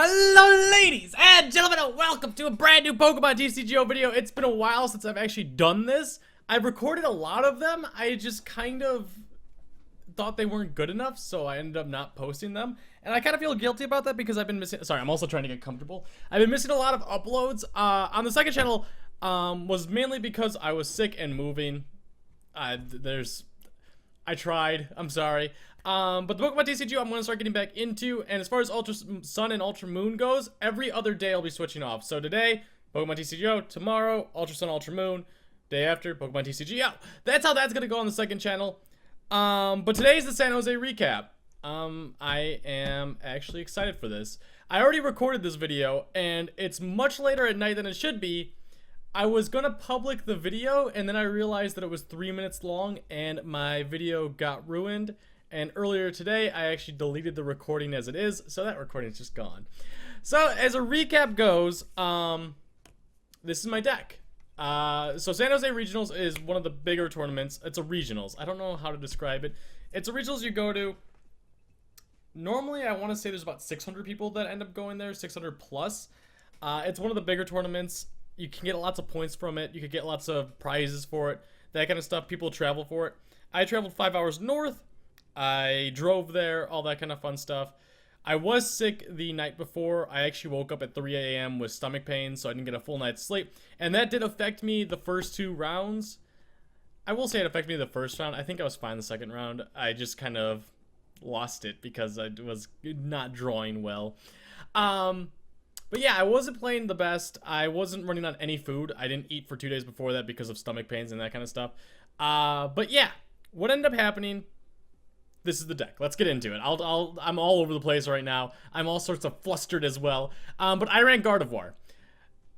Hello ladies and gentlemen and welcome to a brand new Pokemon TCGO video. It's been a while since I've actually done this. I've recorded a lot of them. I just kind of thought they weren't good enough, so I ended up not posting them. And I kind of feel guilty about that because I've been missing, sorry, I'm also trying to get comfortable. I've been missing a lot of uploads. On the second channel was mainly because I was sick and moving. I tried, I'm sorry. But the Pokemon TCG I'm going to start getting back into, and as far as Ultra Sun and Ultra Moon goes, every other day I'll be switching off. So today, Pokemon TCGO, tomorrow, Ultra Sun, Ultra Moon, day after, Pokemon TCGO. That's how that's going to go on the second channel. But today's the San Jose recap. I am actually excited for this. I already recorded this video, and it's much later at night than it should be. I was gonna public the video, and then I realized that it was 3 minutes long, and my video got ruined. And earlier today, I actually deleted the recording as it is, so that recording is just gone. So, as a recap goes, this is my deck. So San Jose Regionals is one of the bigger tournaments. It's a regionals. I don't know how to describe it. It's a regionals you go to. Normally, I want to say there's about 600 people that end up going there, 600 plus. It's one of the bigger tournaments. You can get lots of points from it. You could get lots of prizes for it. That kind of stuff. People travel for it. I traveled 5 hours north. I drove there. All that kind of fun stuff. I was sick the night before. I actually woke up at 3 a.m. with stomach pain, so I didn't get a full night's sleep. And that did affect me the first 2 rounds. I will say it affected me the first round. I think I was fine the second round. I just kind of lost it because I was not drawing well. But yeah, I wasn't playing the best. I wasn't running on any food. I didn't eat for 2 days before that because of stomach pains and that kind of stuff. But yeah, what ended up happening, this is the deck. Let's get into it. I'm all over the place right now. I'm all sorts of flustered as well. But I ran Gardevoir.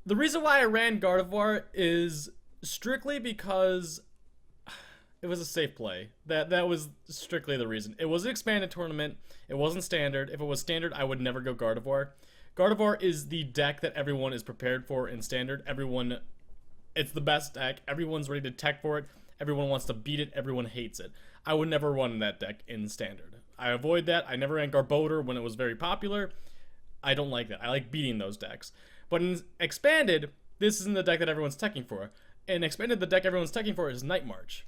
The reason why I ran Gardevoir is strictly because it was a safe play. That was strictly the reason. It was an expanded tournament. It wasn't standard. If it was standard, I would never go Gardevoir. Gardevoir is the deck that everyone is prepared for in standard. It's the best deck. Everyone's ready to tech for it. Everyone wants to beat it. Everyone hates it. I would never run that deck in standard. I avoid that. I never ran Garbodor when it was very popular. I don't like that. I like beating those decks. But in expanded, this isn't the deck that everyone's teching for. In expanded, the deck everyone's teching for is Night March.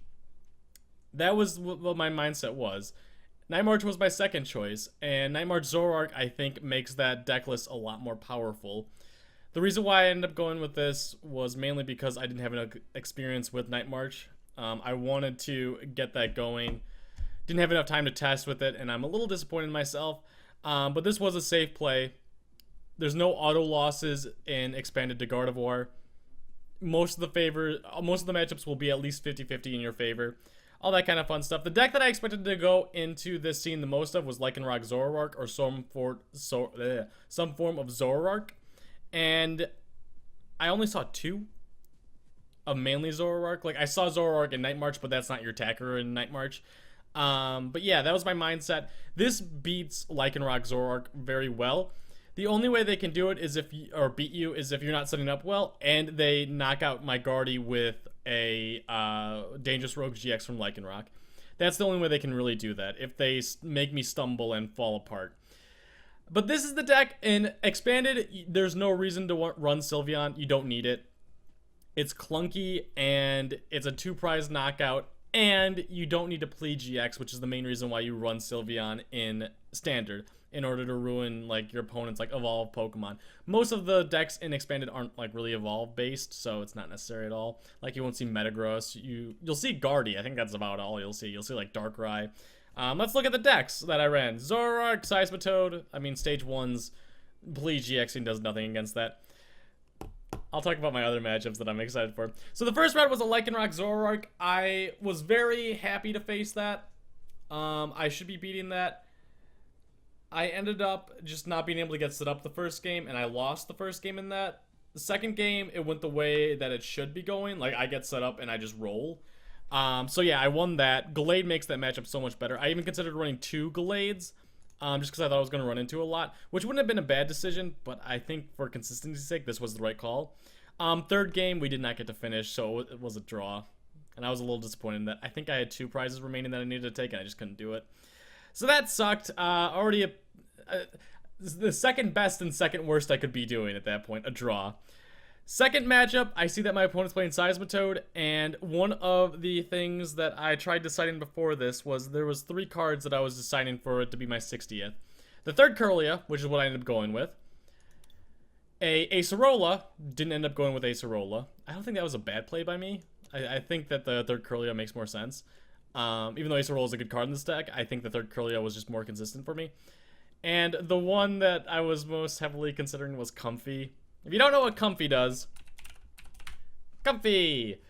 That was what my mindset was. Night March was my second choice, and Night March Zoroark, I think, makes that deck list a lot more powerful. The reason why I ended up going with this was mainly because I didn't have enough experience with Night March. I wanted to get that going. Didn't have enough time to test with it, and I'm a little disappointed in myself. But this was a safe play. There's no auto losses in expanded to Gardevoir. Most of the matchups will be at least 50-50 in your favor. All that kind of fun stuff. The deck that I expected to go into this scene the most of was Lycanroc Zoroark, or some form of Zoroark. And I only saw 2 of mainly Zoroark. Like, I saw Zoroark in Night March, but that's not your attacker in Night March. But yeah, that was my mindset. This beats Lycanroc Zoroark very well. The only way they can do it is beat you is if you're not setting up well, and they knock out my Guardy with a Dangerous Rogue GX from Lycanroc. That's the only way they can really do that, if they make me stumble and fall apart. But this is the deck. In expanded, there's no reason to run Sylveon. You don't need it. It's clunky, and it's a 2-prize knockout, and you don't need to play GX, which is the main reason why you run Sylveon in standard, in order to ruin like your opponent's like evolved Pokemon. Most of the decks in expanded aren't like really evolve based, so it's not necessary at all. Like, you won't see Metagross. You'll see Guardy. I think that's about all you'll see. You'll see like Darkrai. Let's look at the decks that I ran. Zoroark, Seismitoad. I mean, stage 1's Please GXing does nothing against that. I'll talk about my other matchups that I'm excited for. So the first round was a Lycanroc Zoroark. I was very happy to face that. I should be beating that. I ended up just not being able to get set up the first game, and I lost the first game in that. The second game, it went the way that it should be going. Like, I get set up and I just roll. So yeah, I won that. Gallade makes that matchup so much better. I even considered running 2 Gallades, just because I thought I was going to run into a lot, which wouldn't have been a bad decision, but I think for consistency's sake, this was the right call. Third game, we did not get to finish, so it was a draw. And I was a little disappointed in that. I think I had 2 prizes remaining that I needed to take, and I just couldn't do it. So that sucked. the second best and second worst I could be doing at that point, a draw. Second matchup, I see that my opponent's playing Seismitoad, and one of the things that I tried deciding before this was there was 3 cards that I was deciding for it to be my 60th. The third Curlia, which is what I ended up going with. A Acerola, didn't end up going with Acerola. I don't think that was a bad play by me. I think that the third Curlia makes more sense. Even though Acerola is a good card in this deck, I think the third Curlia was just more consistent for me. And the one that I was most heavily considering was Comfy. If you don't know what Comfy does, Comfy!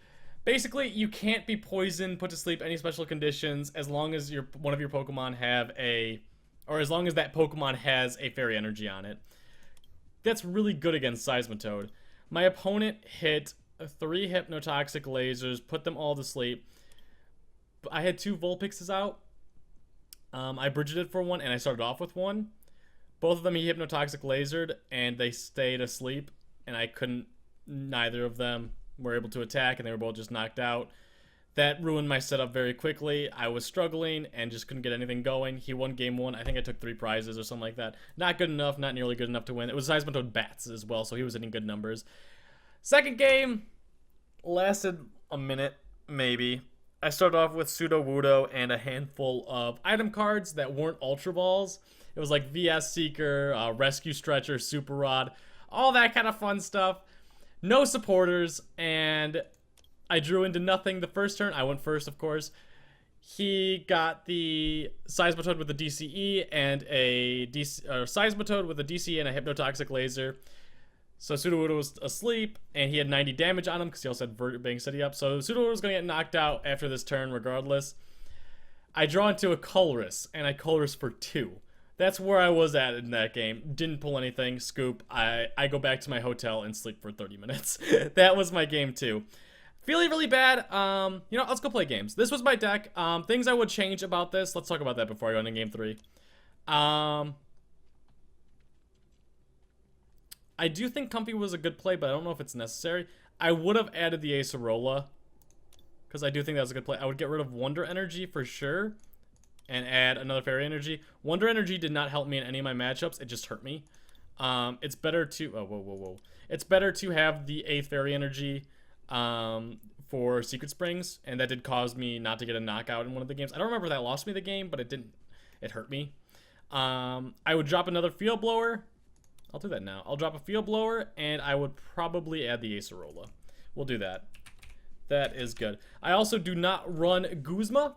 Basically, you can't be poisoned, put to sleep, any special conditions, as long as one of your Pokemon have or as long as that Pokemon has a Fairy Energy on it. That's really good against Seismitoad. My opponent hit 3 Hypnotoxic Lasers, put them all to sleep. I had 2 Vulpixes out. I bridgeted for one, and I started off with one. Both of them he Hypnotoxic Lasered, and they stayed asleep, and I couldn't, neither of them were able to attack, and they were both just knocked out. That ruined my setup very quickly. I was struggling and just couldn't get anything going. He won game 1. I think I took 3 prizes or something like that. Not good enough, not nearly good enough to win. It was Seismitoad Bats as well, so he was hitting good numbers. Second game lasted a minute, maybe. I started off with Sudowoodo and a handful of item cards that weren't Ultra Balls. It was like VS Seeker, Rescue Stretcher, Super Rod, all that kind of fun stuff. No supporters, and I drew into nothing the first turn. I went first, of course. He got the Seismitoad with a DCE and Seismitoad with a DCE and a Hypnotoxic Laser. So Sudowoodo was asleep, and he had 90 damage on him because he also had Vertibang City up. So Sudowoodo was going to get knocked out after this turn regardless. I draw into a Colress, and I Colress for 2. That's where I was at in that game. Didn't pull anything. Scoop. I go back to my hotel and sleep for 30 minutes. That was my game 2. Feeling really bad. You know, let's go play games. This was my deck. Things I would change about this. Let's talk about that before I go into game 3. I do think Comfy was a good play, but I don't know if it's necessary. I would have added the Acerola, because I do think that was a good play. I would get rid of Wonder Energy for sure, and add another Fairy Energy. Wonder Energy did not help me in any of my matchups. It just hurt me. It's better to... It's better to have the 8th Fairy Energy for Secret Springs, and that did cause me not to get a knockout in one of the games. I don't remember if that lost me the game, but it didn't. It hurt me. I would drop another Field Blower. I'll do that now. I'll drop a Field Blower, and I would probably add the Acerola. We'll do that. That is good. I also do not run Guzma.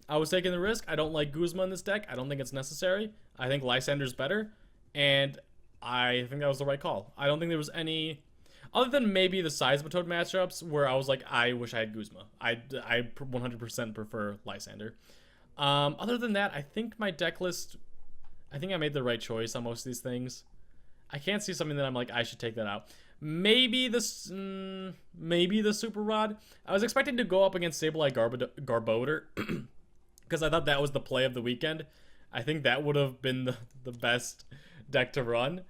I was taking the risk. I don't like Guzma in this deck. I don't think it's necessary. I think Lysander's better, and I think that was the right call. I don't think there was any... Other than maybe the Seismitoad matchups where I was like, I wish I had Guzma. I 100% prefer Lysander. Other than that, I think my deck list... I think I made the right choice on most of these things. I can't see something that I'm like, I should take that out. Maybe the Super Rod. I was expecting to go up against Sableye Garbodor because I thought that was the play of the weekend. I think that would have been the best deck to run.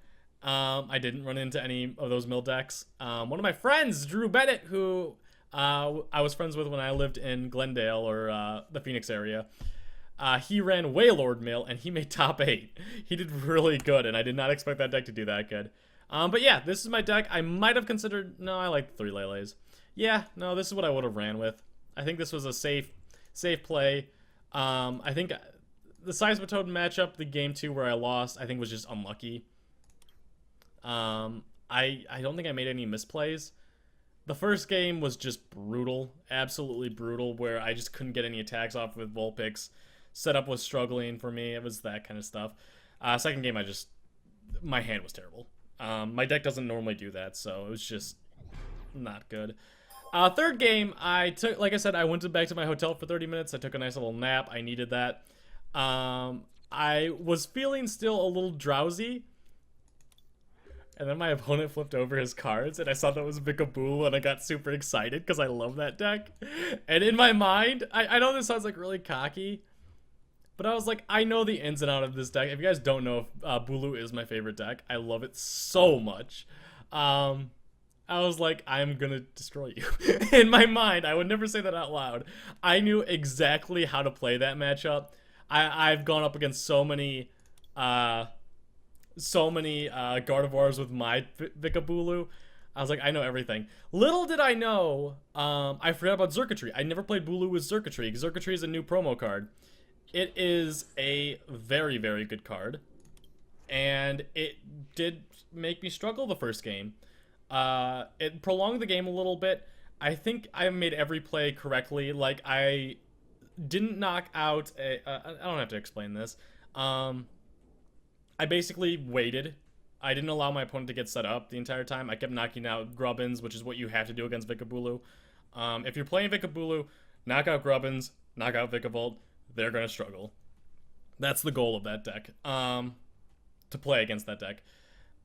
I didn't run into any of those mill decks. One of my friends, Drew Bennett, who I was friends with when I lived in Glendale or the Phoenix area, he ran Wailord Mill, and he made top 8. He did really good, and I did not expect that deck to do that good. But yeah, this is my deck. I might have considered... No, I like 3 Lele's. Yeah, no, this is what I would have ran with. I think this was a safe play. I think the Seismitoad matchup, the game 2 where I lost, I think was just unlucky. I don't think I made any misplays. The first game was just brutal. Absolutely brutal, where I just couldn't get any attacks off with Vulpix. Setup was struggling for me. It was that kind of stuff. Second game, my hand was terrible. My deck doesn't normally do that, so it was just not good. Third game, like I said, I went back to my hotel for 30 minutes. I took a nice little nap. I needed that. I was feeling still a little drowsy. And then my opponent flipped over his cards, and I saw that was Vikavolt, and I got super excited because I love that deck. And in my mind, I know this sounds like really cocky, but I was like, I know the ins and outs of this deck. If you guys don't know, Bulu is my favorite deck. I love it so much. I was like, I'm gonna destroy you. In my mind, I would never say that out loud. I knew exactly how to play that matchup. I've gone up against so many so many Gardevoirs with my Vikabulu. I was like, I know everything. Little did I know, I forgot about Xurkitree. I never played Bulu with Xurkitree. Xurkitree is a new promo card. It is a very, very good card. And it did make me struggle the first game. It prolonged the game a little bit. I think I made every play correctly. Like, I didn't knock out I don't have to explain this. I basically waited. I didn't allow my opponent to get set up the entire time. I kept knocking out Grubbins, which is what you have to do against Vikabulu. If you're playing Vikabulu, knock out Grubbins, knock out Vikavolt. They're going to struggle. That's the goal of that deck, to play against that deck.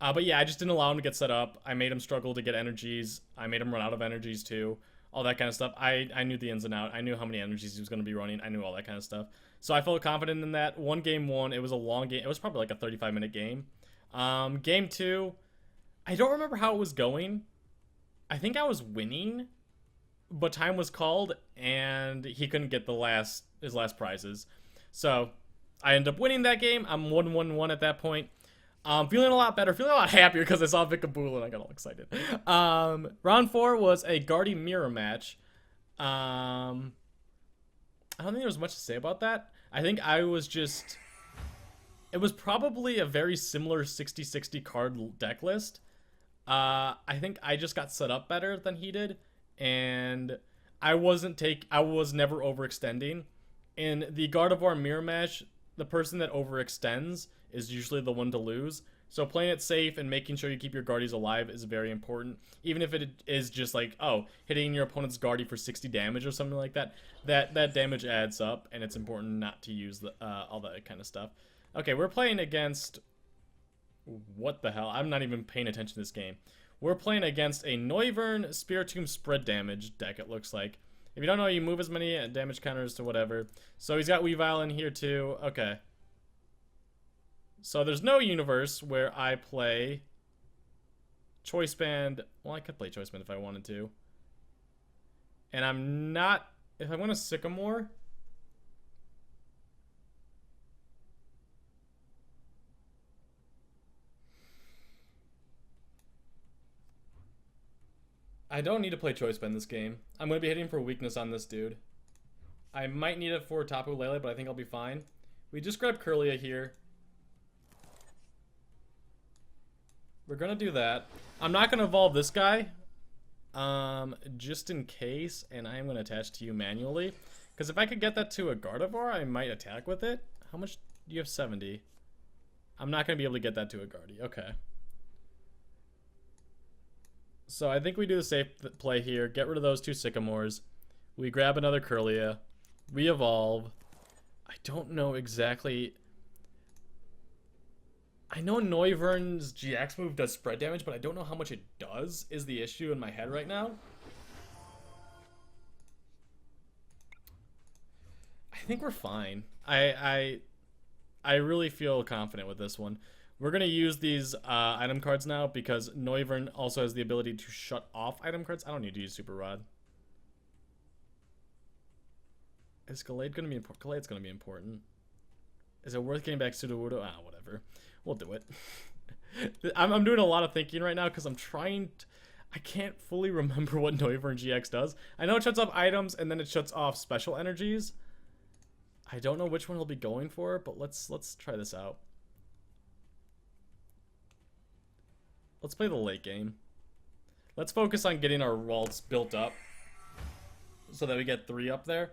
But yeah, I just didn't allow him to get set up. I made him struggle to get energies. I made him run out of energies too. All that kind of stuff. I knew the ins and outs. I knew how many energies he was going to be running. I knew all that kind of stuff. So I felt confident in that. Game one, it was a long game. It was probably like a 35-minute game. Game two, I don't remember how it was going. I think I was winning, but time was called, and he couldn't get his last prizes. So I ended up winning that game. I'm 1-1-1 at that point. Feeling a lot better, feeling a lot happier because I saw Vikabulu and I got all excited. Round 4 was a Guardy mirror match. I don't think there was much to say about that. I think I was just... It was probably a very similar 60-60 card deck list. I think I just got set up better than he did, and I was never overextending. In the Gardevoir mirror match, the person that overextends is usually the one to lose. So playing it safe and making sure you keep your Guardies alive is very important. Even if it is just like, oh, hitting your opponent's Guardie for 60 damage or something like that, that damage adds up, and it's important not to use all that kind of stuff. Okay, we're playing against... What the hell? I'm not even paying attention to this game. We're playing against a Noivern Spiritomb spread damage deck, it looks like. If you don't know, you move as many damage counters to whatever. So he's got Weavile in here too. Okay. So there's no universe where I play Choice Band. Well, I could play Choice Band if I wanted to. And I'm not... If I want to Sycamore... I don't need to play Choice Band this game. I'm going to be hitting for weakness on this dude. I might need it for Tapu Lele, but I think I'll be fine. We just grab Kirlia here. We're going to do that. I'm not going to evolve this guy. Just in case, and I am going to attach to you manually. Because if I could get that to a Gardevoir, I might attack with it. How much do you have? 70. I'm not going to be able to get that to a Guardy. Okay. So I think we do the safe play here. Get rid of those two Sycamores. We grab another Kirlia. We evolve. I don't know exactly... I know Noivern's GX move does spread damage, but I don't know how much it does, is the issue in my head right now. I think we're fine. I really feel confident with this one. We're going to use these item cards now because Noivern also has the ability to shut off item cards. I don't need to use Super Rod. Is Gallade going to be important? Gallade's going to be important. Is it worth getting back Sudowoodo? Ah, whatever. We'll do it. I'm doing a lot of thinking right now because I'm trying to... I can't fully remember what Noivern GX does. I know it shuts off items and then it shuts off special energies. I don't know which one he'll be going for, but let's try this out. Let's play the late game. Let's focus on getting our Waltz built up so that we get 3 up there.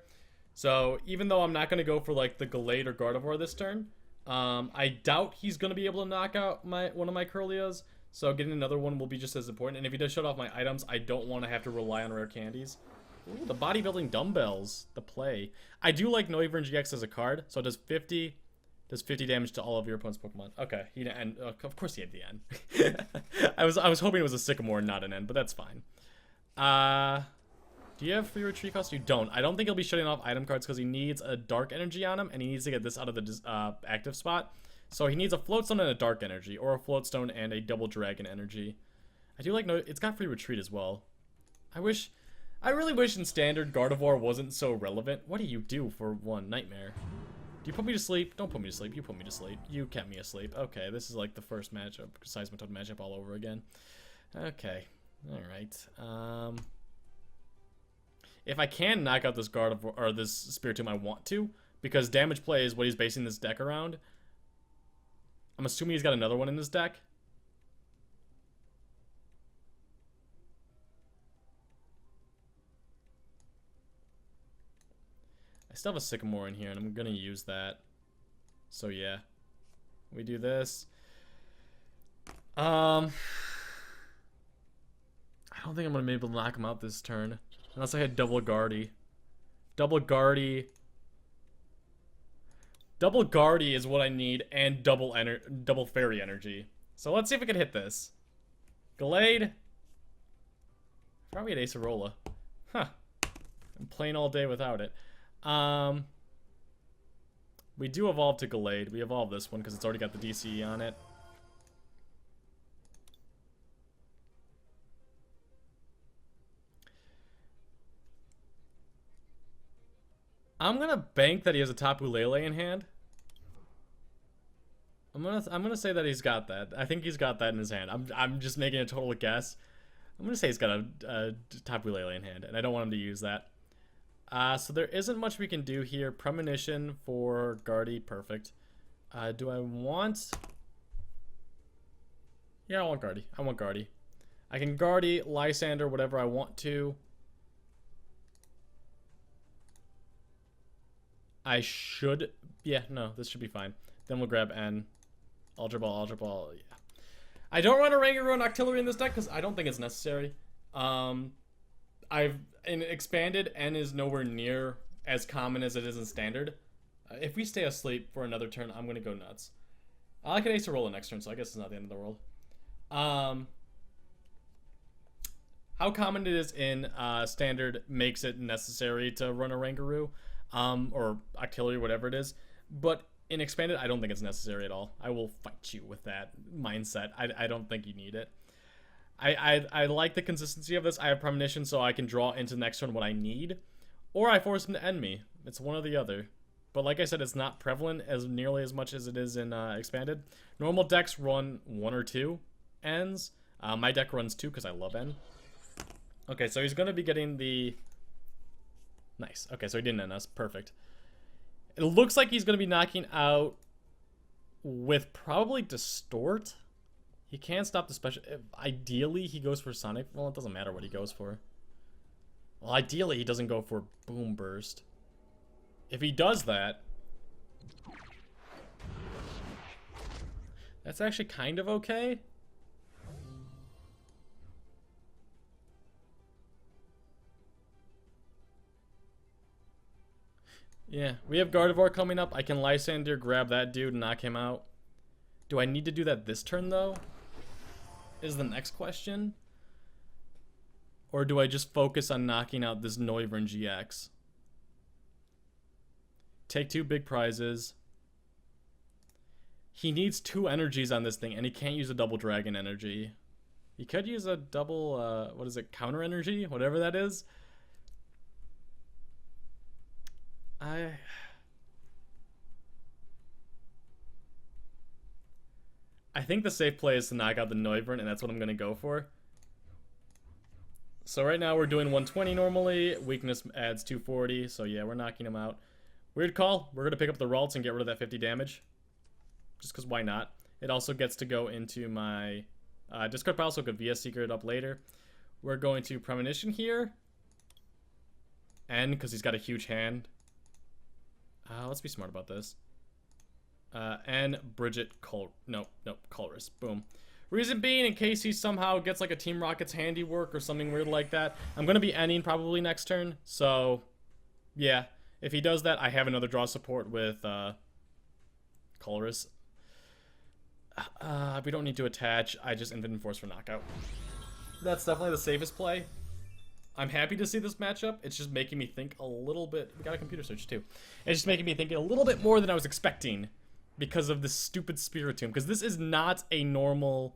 So even though I'm not going to go for like the Gallade or Gardevoir this turn, I doubt he's going to be able to knock out one of my Kirlias. So getting another one will be just as important. And if he does shut off my items, I don't want to have to rely on rare candies. Ooh, the bodybuilding dumbbells, the play. I do like Noivern GX as a card. So it does 50 damage to all of your opponent's Pokemon. Okay, and of course he had the N. I was hoping it was a Sycamore and not an N, but that's fine. Do you have free retreat cost? You don't. I don't think he'll be shutting off item cards because he needs a Dark Energy on him, and he needs to get this out of the active spot. So he needs a Floatstone and a Dark Energy, or a Floatstone and a Double Dragon Energy. I do like it's got free retreat as well. I really wish in Standard Gardevoir wasn't so relevant. What do you do for 1 Nightmare? Do you put me to sleep? Don't put me to sleep. You put me to sleep. You kept me asleep. Okay, this is like the first matchup, Seismitoad matchup all over again. Okay, all right. If I can knock out this Gardevoir or this Spiritomb, I want to, because damage play is what he's basing this deck around. I'm assuming he's got another one in his deck. I still have a Sycamore in here, and I'm gonna use that. So yeah, we do this. I don't think I'm gonna be able to knock him out this turn, unless I had double Guardy. Double Guardy is what I need, and double Fairy Energy. So let's see if we can hit this. Gallade. Probably had Acerola. Huh. I'm playing all day without it. We do evolve to Gallade. We evolve this one because it's already got the DCE on it. I'm gonna bank that he has a Tapu Lele in hand. I'm gonna say that he's got that. I think he's got that in his hand. I'm just making a total guess. I'm gonna say he's got a Tapu Lele in hand, and I don't want him to use that. So there isn't much we can do here. Premonition for Guardy, perfect. Do I want... Yeah, I want Guardy. I want Guardy. I can Guardy, Lysander, whatever I want to. I should... Yeah, no, this should be fine. Then we'll grab N. Ultra Ball, yeah. I don't run a Rangaroo and Octillery in this deck because I don't think it's necessary. In Expanded, N is nowhere near as common as it is in Standard. If we stay asleep for another turn, I'm going to go nuts. I can Acerola next turn, so I guess it's not the end of the world. How common it is in Standard makes it necessary to run a Rangaroo, or Octillery, whatever it is. But in Expanded, I don't think it's necessary at all. I will fight you with that mindset. I don't think you need it. I like the consistency of this. I have Premonition, so I can draw into the next turn what I need. Or I force him to end me. It's one or the other. But like I said, it's not prevalent as nearly as much as it is in Expanded. Normal decks run 1 or 2 ends. My deck runs 2 because I love N. Okay, so he's going to be getting the... Nice. Okay, so he didn't end us. Perfect. It looks like he's going to be knocking out with probably Distort. He can't stop the special... Ideally, he goes for Sonic. Well, it doesn't matter what he goes for. Well, ideally, he doesn't go for Boom Burst. If he does that... That's actually kind of okay. Yeah, we have Gardevoir coming up. I can Lysander, grab that dude, and knock him out. Do I need to do that this turn, though? Is the next question. Or do I just focus on knocking out this Noivern GX? Take 2 big prizes. He needs 2 energies on this thing, and he can't use a double dragon energy. He could use a double, what is it, counter energy? Whatever that is. I think the safe play is to knock out the Noivern, and that's what I'm going to go for. So right now we're doing 120 normally. Weakness adds 240, so yeah, we're knocking him out. Weird call. We're going to pick up the Ralts and get rid of that 50 damage. Just because why not? It also gets to go into my discard pile, so I could VS Secret it up later. We're going to Premonition here. N, because he's got a huge hand. Let's be smart about this. And Bridget Colress. Boom. Reason being, in case he somehow gets like a Team Rocket's handiwork or something weird like that, I'm going to be ending probably next turn. So, yeah. If he does that, I have another draw support with Colress. We don't need to attach. I just Infinite Force for knockout. That's definitely the safest play. I'm happy to see this matchup. It's just making me think a little bit. We got a computer search too. It's just making me think a little bit more than I was expecting because of this stupid Spiritomb. Because this is not a normal,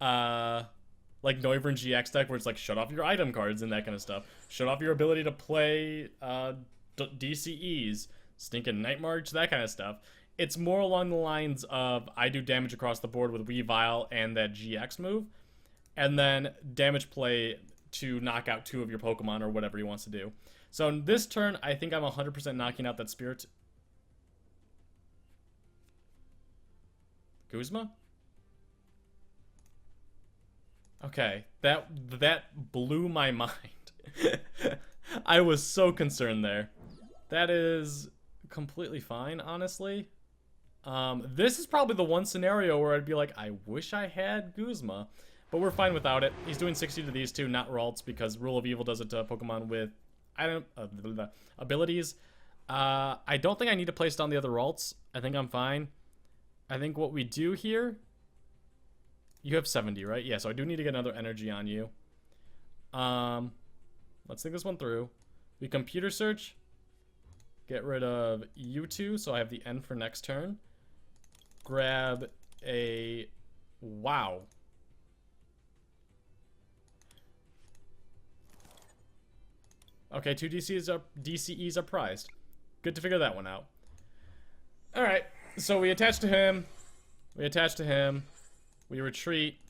like Noivern GX deck where it's like shut off your item cards and that kind of stuff. Shut off your ability to play DCEs. stinking Night March, that kind of stuff. It's more along the lines of I do damage across the board with Weavile and that GX move, and then damage play to knock out 2 of your Pokemon or whatever he wants to do. So in this turn, I think I'm 100% knocking out that Spirit. Guzma? Okay, that blew my mind. I was so concerned there. That is completely fine, honestly. This is probably the one scenario where I'd be like, I wish I had Guzma. But we're fine without it. He's doing 60 to these two, not Ralts, because Rule of Evil does it to Pokemon with abilities. I don't think I need to place down the other Ralts. I think I'm fine. I think what we do here... You have 70, right? Yeah, so I do need to get another energy on you. Let's think this one through. We computer search. Get rid of you two, so I have the N for next turn. Grab a... Wow. Okay, 2 DCEs are prized. Good to figure that one out. Alright, so we attach to him. We attach to him. We retreat.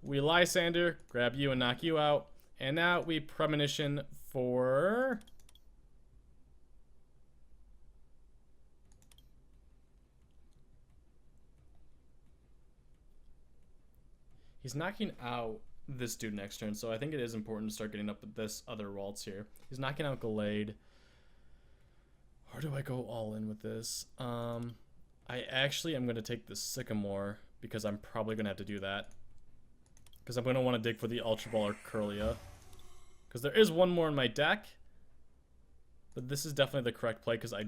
We Lysander, grab you and knock you out. And now we Premonition for... He's knocking out this dude next turn, so I think it is important to start getting up with this other Ralts here. He's knocking out Gallade. Or do I go all in with this? I actually am going to take the Sycamore, because I'm probably going to have to do that. Because I'm going to want to dig for the Ultra Ball or Curlia. Because there is one more in my deck. But this is definitely the correct play, because I...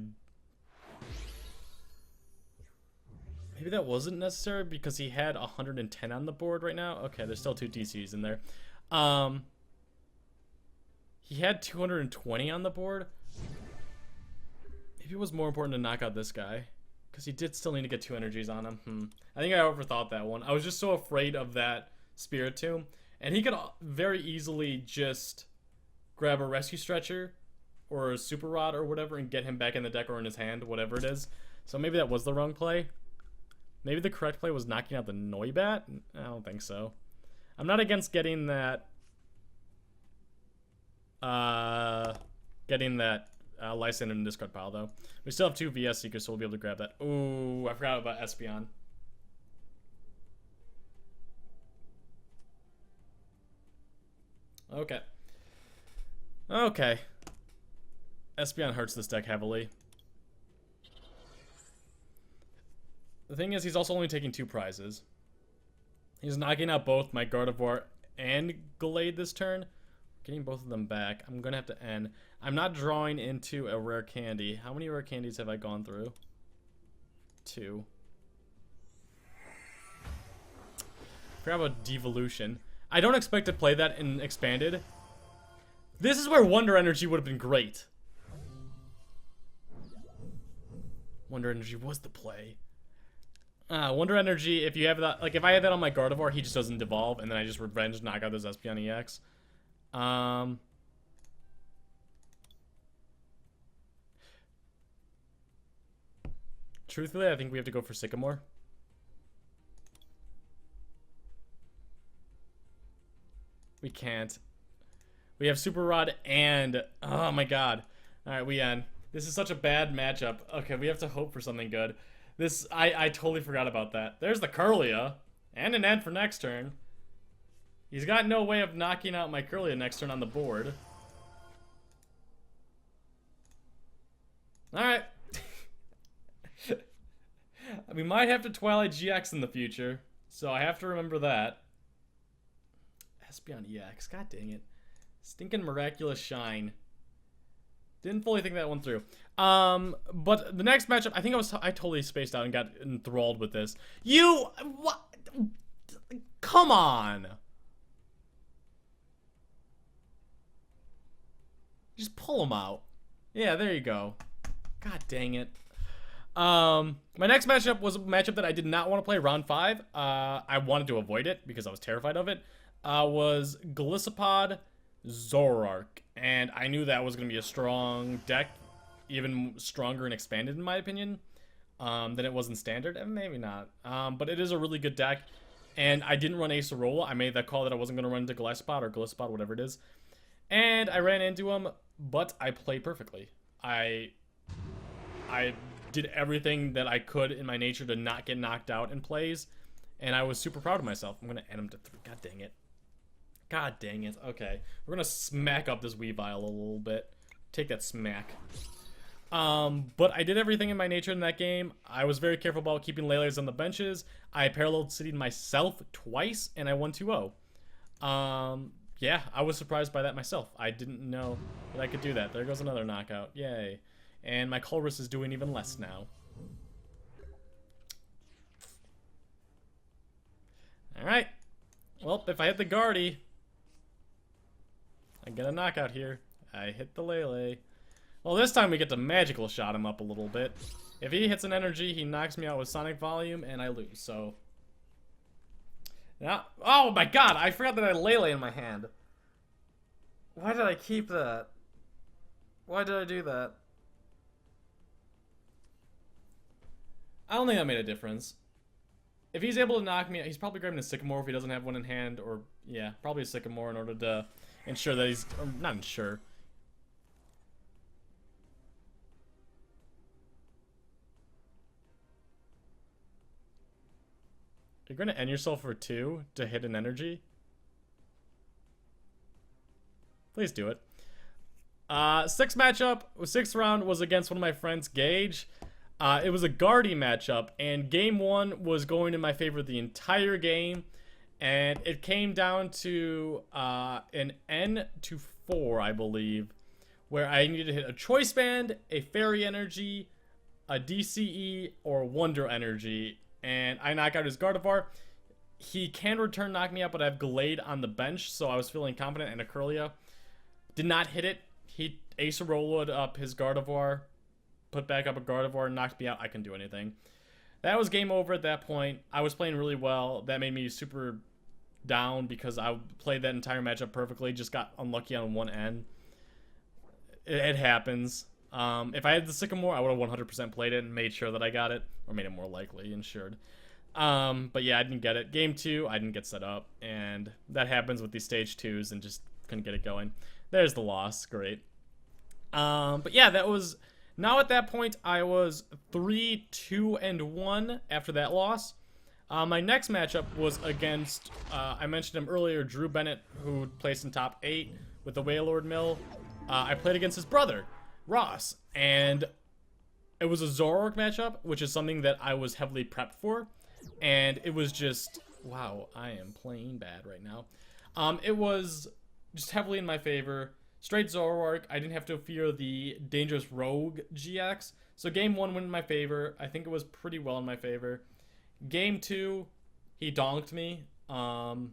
Maybe that wasn't necessary, because he had 110 on the board right now. Okay, there's still 2 DCs in there. He had 220 on the board. Maybe it was more important to knock out this guy. Because he did still need to get 2 energies on him. I think I overthought that one. I was just so afraid of that Spiritomb. And he could very easily just grab a Rescue Stretcher or a Super Rod or whatever and get him back in the deck or in his hand, whatever it is. So maybe that was the wrong play. Maybe the correct play was knocking out the Noibat? I don't think so. I'm not against getting that... Lysander in the discard pile, though. We still have 2 VS Seekers, so we'll be able to grab that. Ooh, I forgot about Espeon. Okay. Okay. Espeon hurts this deck heavily. The thing is, he's also only taking 2 prizes. He's knocking out both my Gardevoir and Gallade this turn. Getting both of them back. I'm going to have to end. I'm not drawing into a rare candy. How many rare candies have I gone through? 2. Forgot about Devolution. I don't expect to play that in Expanded. This is where Wonder Energy would have been great. Wonder Energy was the play. Wonder Energy, if you have that, like if I had that on my Gardevoir, he just doesn't devolve, and then I just revenge knock out those Espeon EX. Truthfully, I think we have to go for Sycamore. We can't. We have Super Rod and... Oh my god. Alright, we end. This is such a bad matchup. Okay, we have to hope for something good. This... I totally forgot about that. There's the Curlia. And an end for next turn. He's got no way of knocking out my Curlia next turn on the board. Alright. We might have to Twilight GX in the future. So I have to remember that. Espeon EX. God dang it. Stinking Miraculous Shine. Didn't fully think that one through. But the next matchup, I think I totally spaced out and got enthralled with this. What? Come on. Just pull them out. Yeah, there you go. God dang it. My next matchup was a matchup that I did not want to play round 5. I wanted to avoid it because I was terrified of it. Was Golisopod Zoroark. And I knew that was going to be a strong deck even stronger and expanded in my opinion than it was in standard, and maybe not. But it is a really good deck, and I didn't run Acerola. I made that call that I wasn't going to run into Gillespie or Gillespie, whatever it is, and I ran into him, but I played perfectly. I did everything that I could in my nature to not get knocked out in plays, and I was super proud of myself. I'm going to add him to 3. God dang it. God dang it. Okay. We're going to smack up this Weavile a little bit. Take that smack. But I did everything in my nature in that game. I was very careful about keeping Lele's on the benches. I paralleled city'd myself twice, and I won 2-0. Yeah, I was surprised by that myself. I didn't know that I could do that. There goes another knockout. Yay. And my Colress is doing even less now. Alright. Well, if I hit the Guardy, I get a knockout here. I hit the Lele. Well, this time we get to magical shot him up a little bit. If he hits an energy, he knocks me out with Sonic Volume, and I lose, so... Now, oh my god, I forgot that I had Lele in my hand. Why did I keep that? Why did I do that? I don't think that made a difference. If he's able to knock me out, he's probably grabbing a Sycamore if he doesn't have one in hand, or, yeah, probably a Sycamore in order to ensure that he's, or not ensure. You're going to end yourself for 2 to hit an energy? Please do it. 6th matchup, 6th round was against one of my friends, Gage. It was a Guardy matchup, and game 1 was going in my favor the entire game, and it came down to an N-4, I believe, where I needed to hit a Choice Band, a Fairy Energy, a DCE, or Wonder Energy, and I knock out his Gardevoir. He can return knock me out, but I have Glade on the bench, so I was feeling confident, and a Curlia. Did not hit it. He Acerola up his Gardevoir, put back up a Gardevoir, and knocked me out. I couldn't do anything. That was game over at that point. I was playing really well. That made me super down because I played that entire matchup perfectly. Just got unlucky on one end. It happens. If I had the Sycamore, I would have 100% played it and made sure that I got it. Or made it more likely, ensured. But yeah, I didn't get it. Game 2, I didn't get set up. And that happens with these stage 2s and just couldn't get it going. There's the loss. Great. But yeah, that was... Now at that point, I was 3-2-1 after that loss. My next matchup was against, I mentioned him earlier, Drew Bennett, who placed in top 8 with the Wailord Mill. I played against his brother, Ross, and it was a Zoroark matchup, which is something that I was heavily prepped for, and it was just, wow, I am playing bad right now. It was just heavily in my favor. Straight Zoroark, I didn't have to fear the dangerous Rogue GX. So game 1 went in my favor. I think it was pretty well in my favor. Game 2, he donked me. I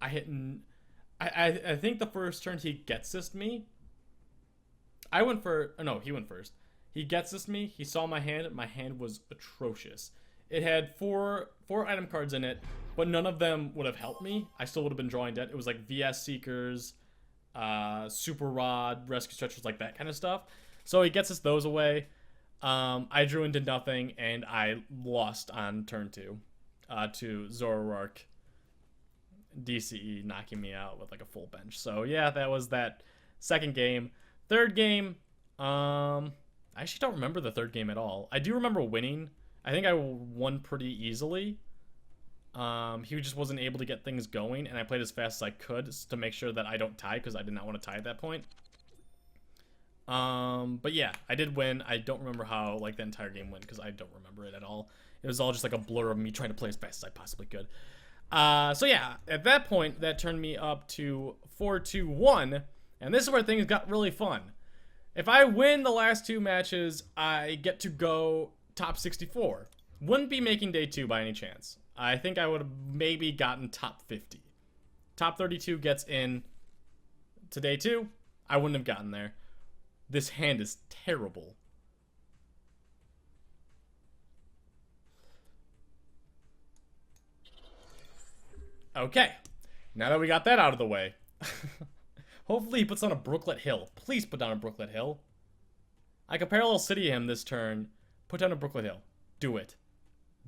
think the first turn he gets-assed me. I went for... Oh, no, he went first. He gets-assed me. He saw my hand. My hand was atrocious. It had four item cards in it, but none of them would have helped me. I still would have been drawing dead. It was like VS Seekers... Super Rod, Rescue Stretchers, like that kind of stuff. So he gets us those away. I drew into nothing, and I lost on turn 2 to Zoroark DCE knocking me out with like a full bench. So yeah, that was that second game. Third game, I actually don't remember the third game at all. I do remember winning. I think I won pretty easily. He just wasn't able to get things going, and I played as fast as I could to make sure that I don't tie, because I did not want to tie at that point. But yeah, I did win. I don't remember how, like, the entire game went, because I don't remember it at all. It was all just like a blur of me trying to play as fast as I possibly could. So yeah, at that point, that turned me up to 4-2-1, and this is where things got really fun. If I win the last 2 matches, I get to go top 64. Wouldn't be making day 2 by any chance. I think I would have maybe gotten top 50. Top 32 gets in to day 2. I wouldn't have gotten there. This hand is terrible. Okay. Now that we got that out of the way. Hopefully he puts on a Brooklet Hill. Please put down a Brooklet Hill. I could Parallel City him this turn. Put down a Brooklet Hill. Do it.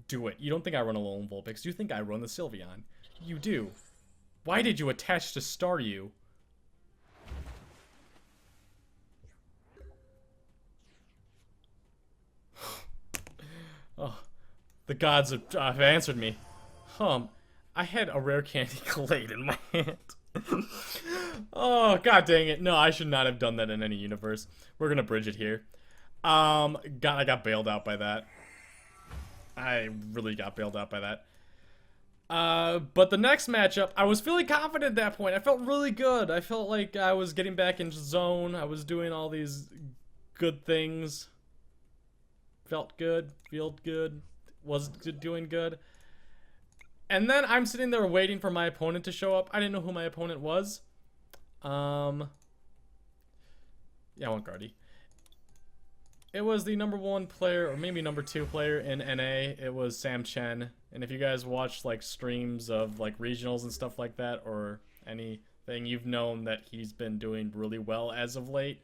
Do it. You don't think I run a lone Vulpix. You think I run the Sylveon. You do. Why did you attach to Staryu? Oh, the gods have answered me. I had a rare candy Glade in my hand. Oh, god dang it. No, I should not have done that in any universe. We're gonna bridge it here. God, I got bailed out by that. I really got bailed out by that. But the next matchup, I was feeling confident at that point. I felt really good. I felt like I was getting back into zone. I was doing all these good things. Felt good, was doing good. And then I'm sitting there waiting for my opponent to show up. I didn't know who my opponent was. Yeah, I want Guardy. It was the #1 player, or maybe #2 player in NA. It was Sam Chen. And if you guys watch like streams of like regionals and stuff like that, or anything, you've known that he's been doing really well as of late.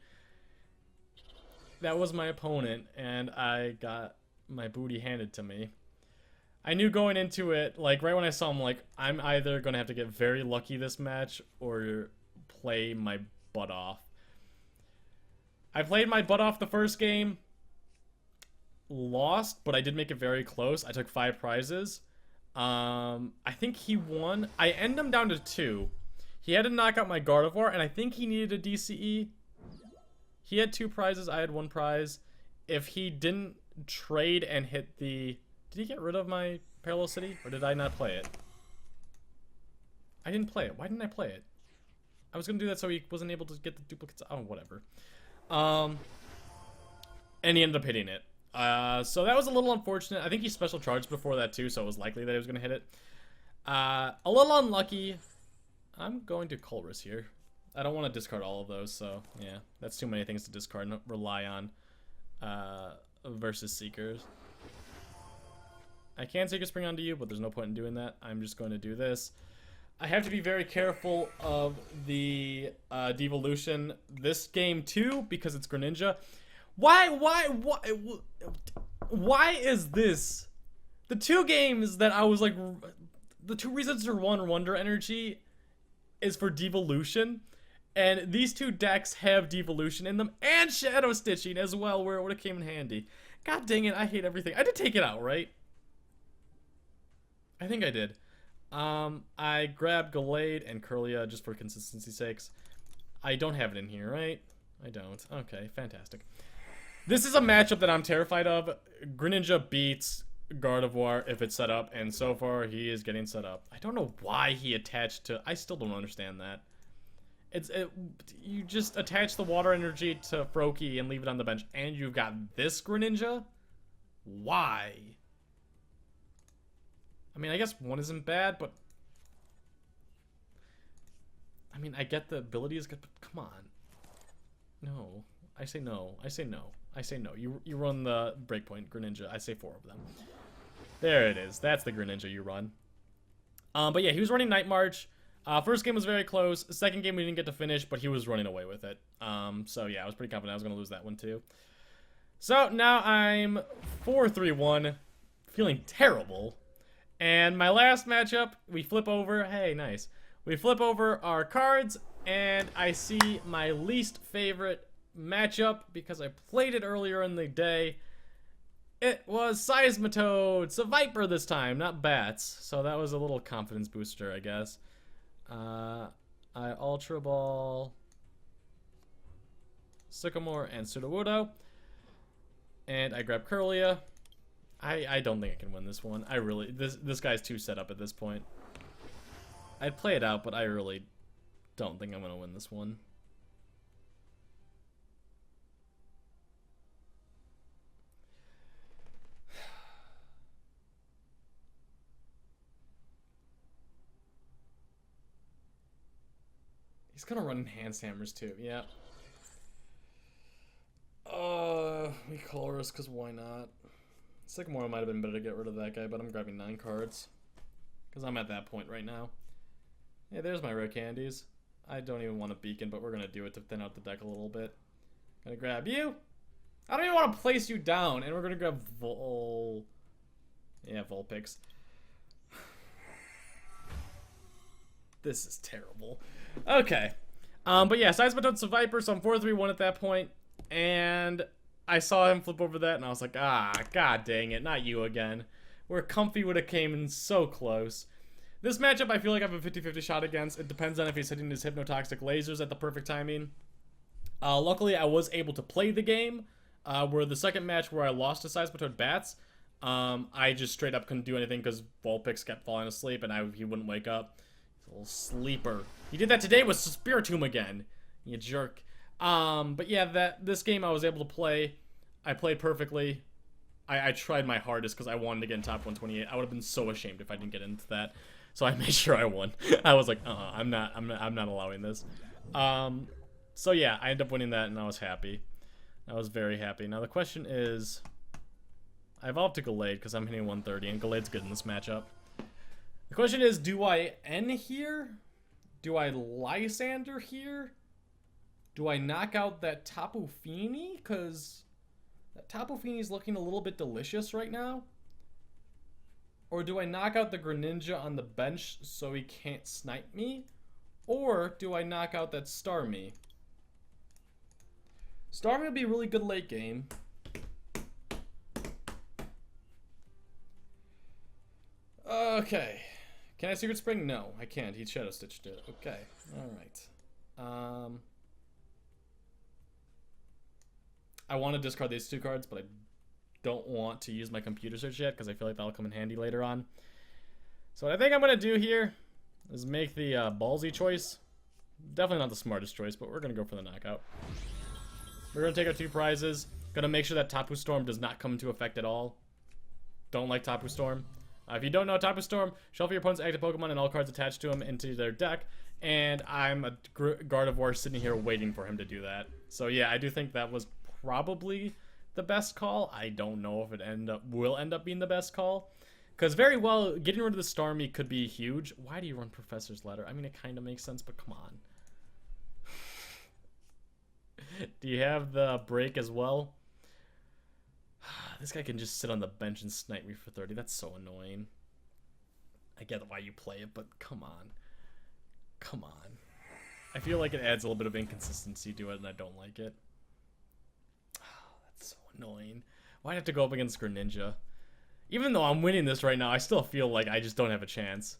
That was my opponent, and I got my booty handed to me. I knew going into it, like right when I saw him, like I'm either gonna have to get very lucky this match or play my butt off. I played my butt off the first game, lost, but I did make it very close. I took 5 prizes. I think he won. I ended him down to 2. He had to knock out my Gardevoir, and I think he needed a DCE. He had 2 prizes, I had 1 prize. If he didn't trade and hit the... Did he get rid of my Parallel City? Or did I not play it? I didn't play it. Why didn't I play it? I was going to do that so he wasn't able to get the duplicates. Oh, whatever. And he ended up hitting it. So that was a little unfortunate. I think he special charged before that too, so it was likely that he was going to hit it. A little unlucky. I'm going to Colress here. I don't want to discard all of those, so yeah. That's too many things to discard and rely on versus Seekers. I can Seeker Spring onto you, but there's no point in doing that. I'm just going to do this. I have to be very careful of the devolution this game too, because it's Greninja. Why is this? The 2 games that I was like, the 2 reasons to run Wonder Energy is for devolution, and these 2 decks have devolution in them and Shadow Stitching as well, where it would have came in handy. God dang it, I hate everything. I did take it out, right? I think I did. I grabbed Glade and Curlia just for consistency's sakes. I don't have it in here, right? I don't. Okay, fantastic. This is a matchup that I'm terrified of. Greninja beats Gardevoir if it's set up, and so far he is getting set up. I don't know why he attached to... I still don't understand that. You just attach the water energy to Froakie and leave it on the bench, and you've got this Greninja? Why? I mean, I guess 1 isn't bad, but... I mean, I get the ability is good, but come on. No. I say no. I say no. I say no. You run the Breakpoint Greninja. I say 4 of them. There it is. That's the Greninja you run. But yeah, he was running Night March. First game was very close. Second game we didn't get to finish, but he was running away with it. So yeah, I was pretty confident I was going to lose that one too. So now I'm 4-3-1, feeling terrible. And my last matchup, we flip over. Hey, nice. We flip over our cards, and I see my least favorite matchup because I played it earlier in the day. It was Seismitoad. It's a Viper this time, not Bats. So that was a little confidence booster, I guess. I Ultra Ball Sycamore and Sudowoodo. And I grab Curlia. I don't think I can win this one. This guy's too set up at this point. I'd play it out, but I really don't think I'm going to win this one. He's going to run Enhanced Hammers too, yeah. We Colress, because why not? Sycamore might have been better to get rid of that guy, but I'm grabbing 9 cards. Because I'm at that point right now. Hey, there's my rare candies. I don't even want a beacon, but we're going to do it to thin out the deck a little bit. Gonna grab you. I don't even want to place you down. And we're going to grab Yeah, Vulpix. This is terrible. Okay. But yeah, Seismitoad's a Viper, so I'm 4-3-1 at that point. And I saw him flip over that, and I was like, ah, god dang it, not you again. Where Comfy would have came in so close. This matchup, I feel like I have a 50-50 shot against. It depends on if he's hitting his Hypnotoxic lasers at the perfect timing. Luckily, I was able to play the game. Where the second match where I lost to Seismitoad Bats, I just straight up couldn't do anything because Vulpix kept falling asleep and he wouldn't wake up. He's a little sleeper. He did that today with Spiritomb again. You jerk. But yeah, this game I was able to play. I played perfectly. I tried my hardest because I wanted to get in top 128. I would have been so ashamed if I didn't get into that. So I made sure I won. I was like, I'm not allowing this. So yeah, I ended up winning that and I was happy. I was very happy. Now the question is, I evolved to Gallade because I'm hitting 130 and Gallade's good in this matchup. The question is, do I N here? Do I Lysander here? Do I knock out that Tapu Fini? Because that Tapu Fini is looking a little bit delicious right now. Or do I knock out the Greninja on the bench so he can't snipe me? Or do I knock out that Starmie? Starmie would be a really good late game. Okay. Can I Secret Spring? No, I can't. He Shadow Stitched it. Okay. Alright. I want to discard these two cards, but I don't want to use my computer search yet because I feel like that'll come in handy later on. So what I think I'm going to do here is make the ballsy choice. Definitely not the smartest choice, but we're going to go for the knockout. We're going to take our two prizes. Going to make sure that Tapu Storm does not come into effect at all. Don't like Tapu Storm. If you don't know Tapu Storm, shuffle your opponent's active Pokemon and all cards attached to him into their deck. And I'm a Gardevoir sitting here waiting for him to do that. So yeah, I do think that was probably the best call. I don't know if it will end up being the best call. Because very well, getting rid of the Starmie could be huge. Why do you run Professor's Letter? I mean, it kind of makes sense, but come on. Do you have the break as well? This guy can just sit on the bench and snipe me for 30. That's so annoying. I get why you play it, but come on. Come on. I feel like it adds a little bit of inconsistency to it, and I don't like it. Oh, that's so annoying. Why'd I have to go up against Greninja? Even though I'm winning this right now, I still feel like I just don't have a chance.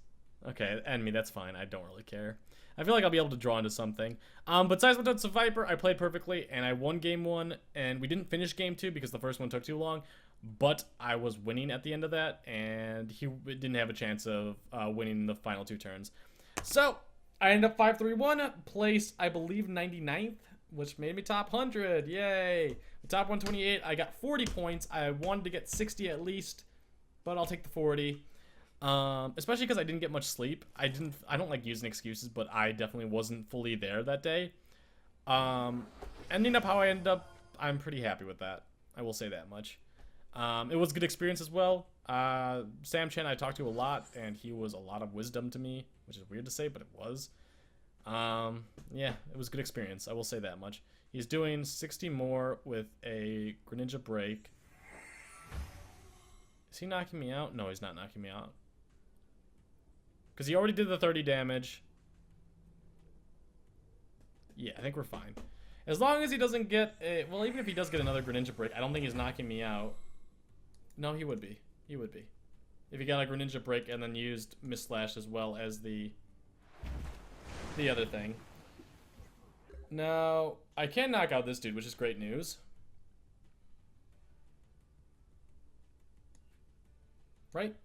Okay, end me, that's fine. I don't really care. I feel like I'll be able to draw into something. But Seismitoad's a Viper, I played perfectly, and I won game 1, and we didn't finish game 2 because the first one took too long, but I was winning at the end of that, and he didn't have a chance of winning the final 2 turns. So, I ended up 5-3-1, place, I believe, 99th, which made me top 100, yay! Top 128, I got 40 points, I wanted to get 60 at least, but I'll take the 40. Especially because I didn't get much sleep. I don't like using excuses, but I definitely wasn't fully there that day. Ending up how I ended up, I'm pretty happy with that. I will say that much. It was a good experience as well. Sam Chen I talked to a lot, and he was a lot of wisdom to me, which is weird to say, but it was. Yeah, it was a good experience. I will say that much. He's doing 60 more with a Greninja break. Is he knocking me out? No, he's not knocking me out. Because he already did the 30 damage. Yeah, I think we're fine. As long as he doesn't get a... Well, even if he does get another Greninja break, I don't think he's knocking me out. No, he would be. He would be. If he got a Greninja break and then used Mist Slash as well as the other thing. Now, I can knock out this dude, which is great news. Right?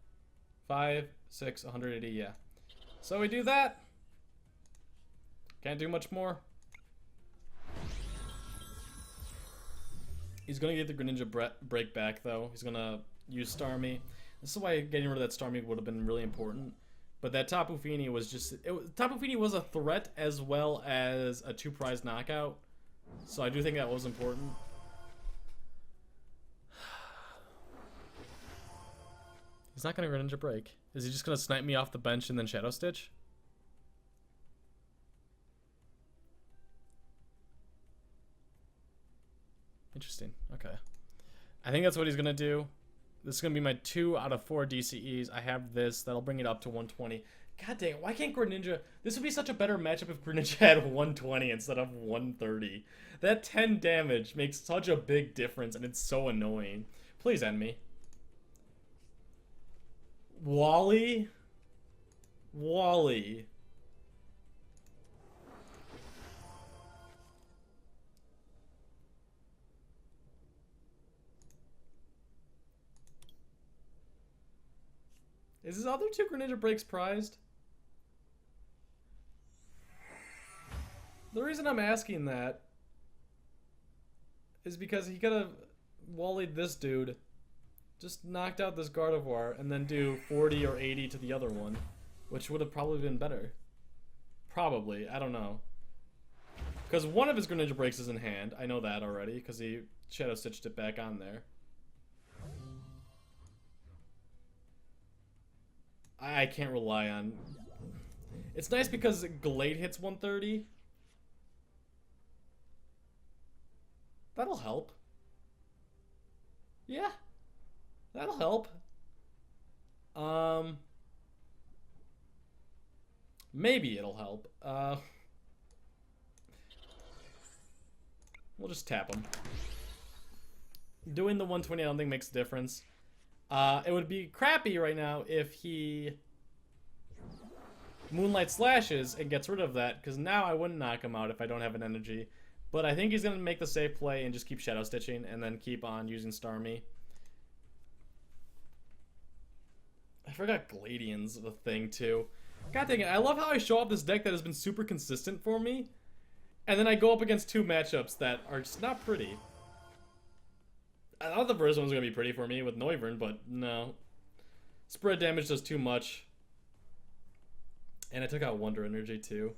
5, 6, 180, yeah. So we do that. Can't do much more. He's going to get the Greninja break back, though. He's going to use Starmie. This is why getting rid of that Starmie would have been really important. But that Tapu Fini was just... Tapu Fini was a threat as well as a 2-prize knockout. So I do think that was important. He's not going to Greninja break. Is he just going to snipe me off the bench and then Shadow Stitch? Interesting. Okay. I think that's what he's gonna do. This is gonna be my 2 out of 4 DCEs. I have this. That'll bring it up to 120. God dang it, why can't Greninja... This would be such a better matchup if Greninja had 120 instead of 130. That 10 damage makes such a big difference, and it's so annoying. Please end me. Wally? Wally. Is his other 2 Greninja breaks prized? The reason I'm asking that is because he could have wallied this dude, just knocked out this Gardevoir, and then do 40 or 80 to the other one, which would have probably been better. Probably, I don't know. Because one of his Greninja breaks is in hand, I know that already, because he Shadow Stitched it back on there. I can't rely on... It's nice because Glade hits 130. That'll help. Yeah. That'll help. Maybe it'll help. We'll just tap him. Doing the 120 I don't think makes a difference. It would be crappy right now if he Moonlight Slashes and gets rid of that, because now I wouldn't knock him out if I don't have an energy. But I think he's going to make the safe play and just keep Shadow Stitching and then keep on using Starmie. I forgot Gladian's the thing too. God dang it, I love how I show off this deck that has been super consistent for me, and then I go up against 2 matchups that are just not pretty. I thought the first one was going to be pretty for me with Noivern, but no. Spread damage does too much. And I took out Wonder Energy too.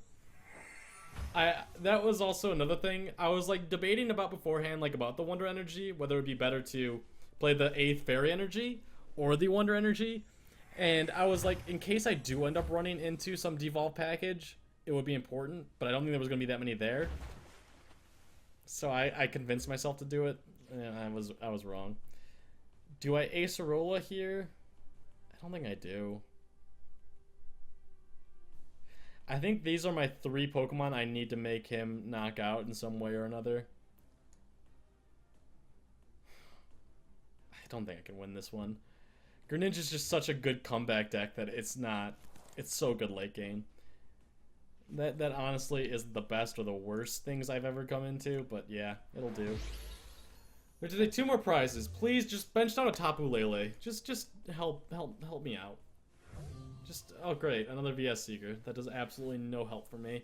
That was also another thing I was like debating about beforehand, like about the Wonder Energy, whether it would be better to play the 8th Fairy Energy or the Wonder Energy. And I was like, in case I do end up running into some Devolve package, it would be important, but I don't think there was going to be that many there. So I convinced myself to do it, and I was wrong. Do I Acerola here? I don't think I do. I think these are my 3 Pokemon I need to make him knock out in some way or another. I don't think I can win this one. Greninja's just such a good comeback deck that it's so good late game. That honestly is the best or the worst things I've ever come into, but yeah, it'll do. Which is 2 more prizes. Please just bench down a Tapu Lele. Just help me out. Oh great, another VS Seeker. That does absolutely no help for me.